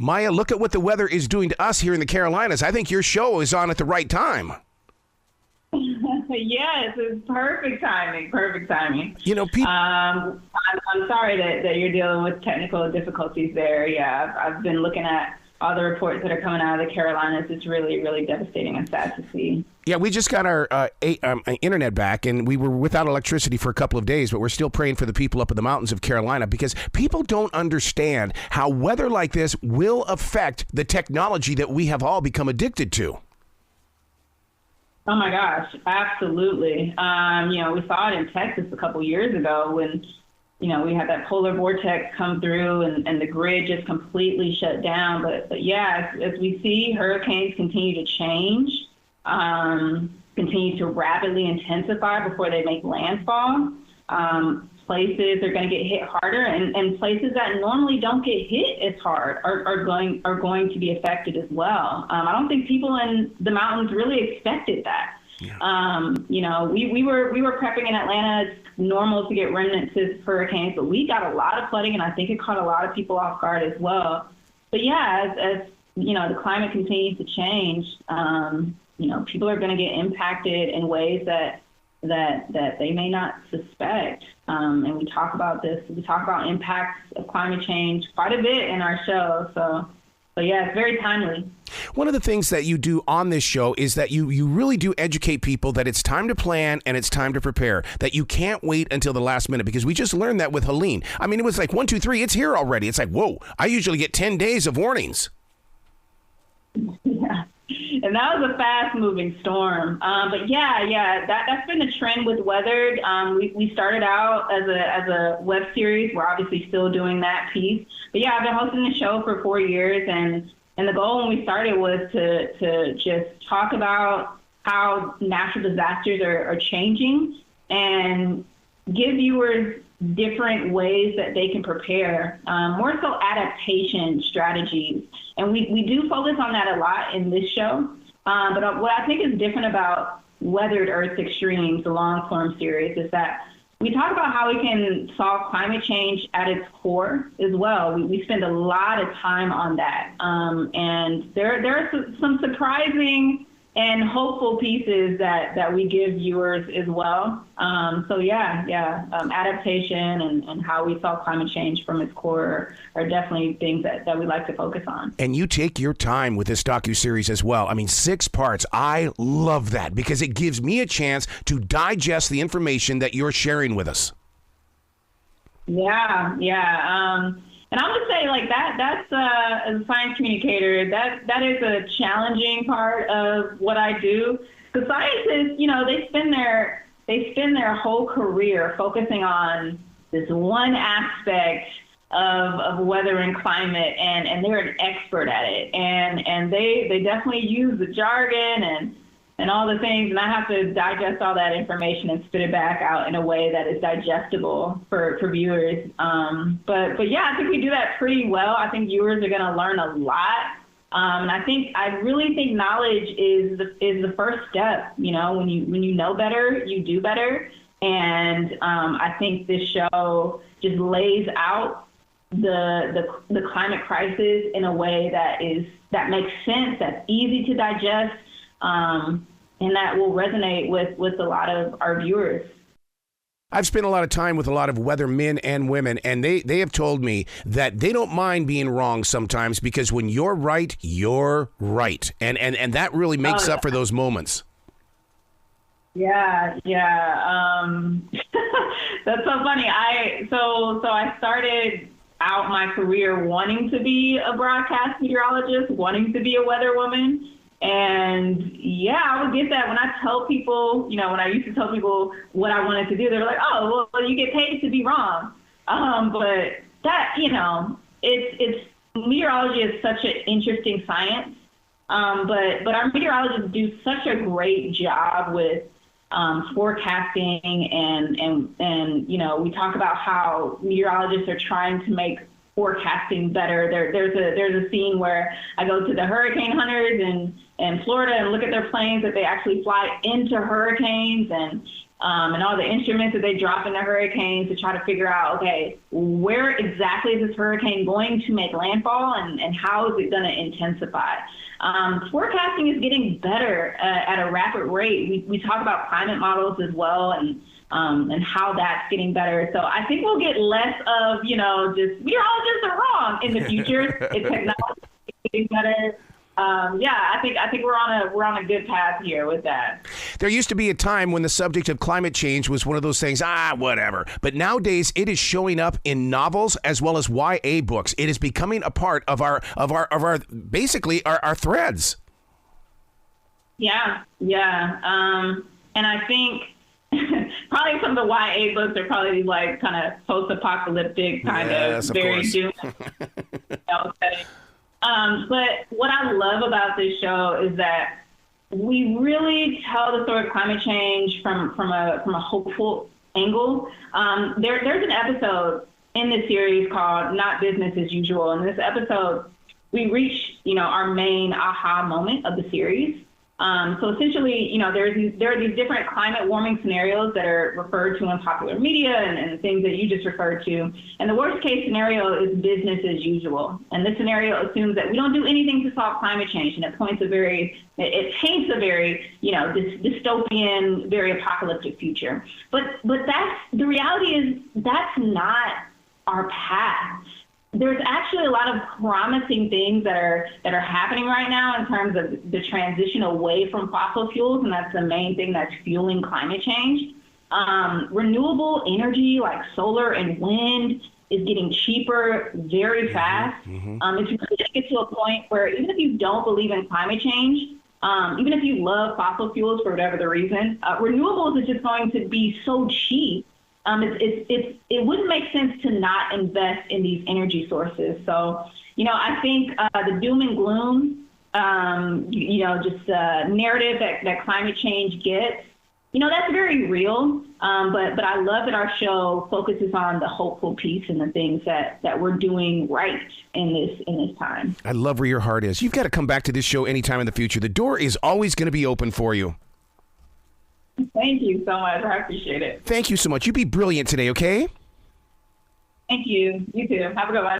Maiya, look at what the weather is doing to us here in the Carolinas. I think your show is on at the right time. Yes, it's perfect timing. Perfect timing. You know, people. I'm sorry that you're dealing with technical difficulties there. Yeah, I've been looking at all the reports that are coming out of the Carolinas. It's really, really devastating and sad to see. Yeah, we just got our internet back, and we were without electricity for a couple of days, but we're still praying for the people up in the mountains of Carolina because people don't understand how weather like this will affect the technology that we have all become addicted to. Oh my gosh, absolutely. We saw it in Texas a couple years ago when, we had that polar vortex come through and the grid just completely shut down. But yeah, as we see hurricanes continue to change, continue to rapidly intensify before they make landfall, places are going to get hit harder, and places that normally don't get hit as hard are going to be affected as well. I don't think people in the mountains really expected that. Yeah. We were prepping in Atlanta. It's normal to get remnants of hurricanes, but we got a lot of flooding, and I think it caught a lot of people off guard as well. But yeah, as the climate continues to change, people are going to get impacted in ways that they may not suspect. And we talk about this. We talk about impacts of climate change quite a bit in our show. So yeah, it's very timely. One of the things that you do on this show is that you really do educate people that it's time to plan and it's time to prepare, that you can't wait until the last minute, because we just learned that with Helene. I mean, it was like 1, 2, 3, it's here already. It's like, whoa, I usually get 10 days of warnings. Yeah. And that was a fast-moving storm. But yeah, that's been the trend with Weathered. We started out as a web series. We're obviously still doing that piece. But yeah, I've been hosting the show for 4 years, and the goal when we started was to just talk about how natural disasters are changing and give viewers different ways that they can prepare, more so adaptation strategies. And we do focus on that a lot in this show. But what I think is different about Weathered Earth's Extremes, the long-form series, is that we talk about how we can solve climate change at its core as well. We spend a lot of time on that. And there are some surprising and hopeful pieces that we give viewers as well. Adaptation and how we solve climate change from its core are definitely things that we like to focus on. And you take your time with this docu-series as well. I mean, 6 parts. I love that because it gives me a chance to digest the information that you're sharing with us. Yeah. And I would say that's as a science communicator, that is a challenging part of what I do. Because scientists, they spend their whole career focusing on this one aspect of weather and climate, and they're an expert at it. And they definitely use the jargon and all the things, and I have to digest all that information and spit it back out in a way that is digestible for viewers. But yeah, I think we do that pretty well. I think viewers are going to learn a lot. And I really think knowledge is the first step. When you know better, you do better. And I think this show just lays out the climate crisis in a way that makes sense, that's easy to digest. And that will resonate with a lot of our viewers. I've spent a lot of time with a lot of weather men and women, and they have told me that they don't mind being wrong sometimes because when you're right, you're right. And that really makes up for those moments. Yeah. That's so funny. So I started out my career wanting to be a broadcast meteorologist, wanting to be a weather woman. And yeah, I would get that when I tell people, when I used to tell people what I wanted to do, they were like, oh, well, you get paid to be wrong. But that, it's meteorology is such an interesting science. But our meteorologists do such a great job with forecasting and we talk about how meteorologists are trying to make forecasting better. There's a scene where I go to the hurricane hunters in Florida and look at their planes that they actually fly into hurricanes and all the instruments that they drop in the hurricanes to try to figure out, okay, where exactly is this hurricane going to make landfall, and how is it going to intensify? Forecasting is getting better at a rapid rate. We talk about climate models as well, and how that's getting better. So I think we'll get less of, just we're all just wrong in the future. It's technology getting better. I think we're on a good path here with that. There used to be a time when the subject of climate change was one of those things, whatever. But nowadays it is showing up in novels as well as YA books. It is becoming a part of our basically our threads. Yeah. And I think probably some of the YA books are probably like kind of post-apocalyptic kind of very doom setting. But what I love about this show is that we really tell the story of climate change from a hopeful angle. There's an episode in this series called Not Business as Usual. In this episode, we reach, our main aha moment of the series. So essentially, there are these different climate warming scenarios that are referred to in popular media and things that you just referred to. And the worst case scenario is business as usual. And this scenario assumes that we don't do anything to solve climate change. And it paints a very, dystopian, very apocalyptic future. But the reality is that's not our path. There's actually a lot of promising things that are happening right now in terms of the transition away from fossil fuels, and that's the main thing that's fueling climate change. Renewable energy like solar and wind is getting cheaper very fast. It's going to get to a point where even if you don't believe in climate change, even if you love fossil fuels for whatever the reason, renewables is just going to be so cheap. It wouldn't make sense to not invest in these energy sources. So, I think the doom and gloom, narrative that climate change gets, that's very real. But I love that our show focuses on the hopeful piece and the things that we're doing right in this time. I love where your heart is. You've got to come back to this show anytime in the future. The door is always going to be open for you. Thank you so much. I appreciate it. Thank you so much. You be brilliant today, okay? Thank you. You too. Have a good one.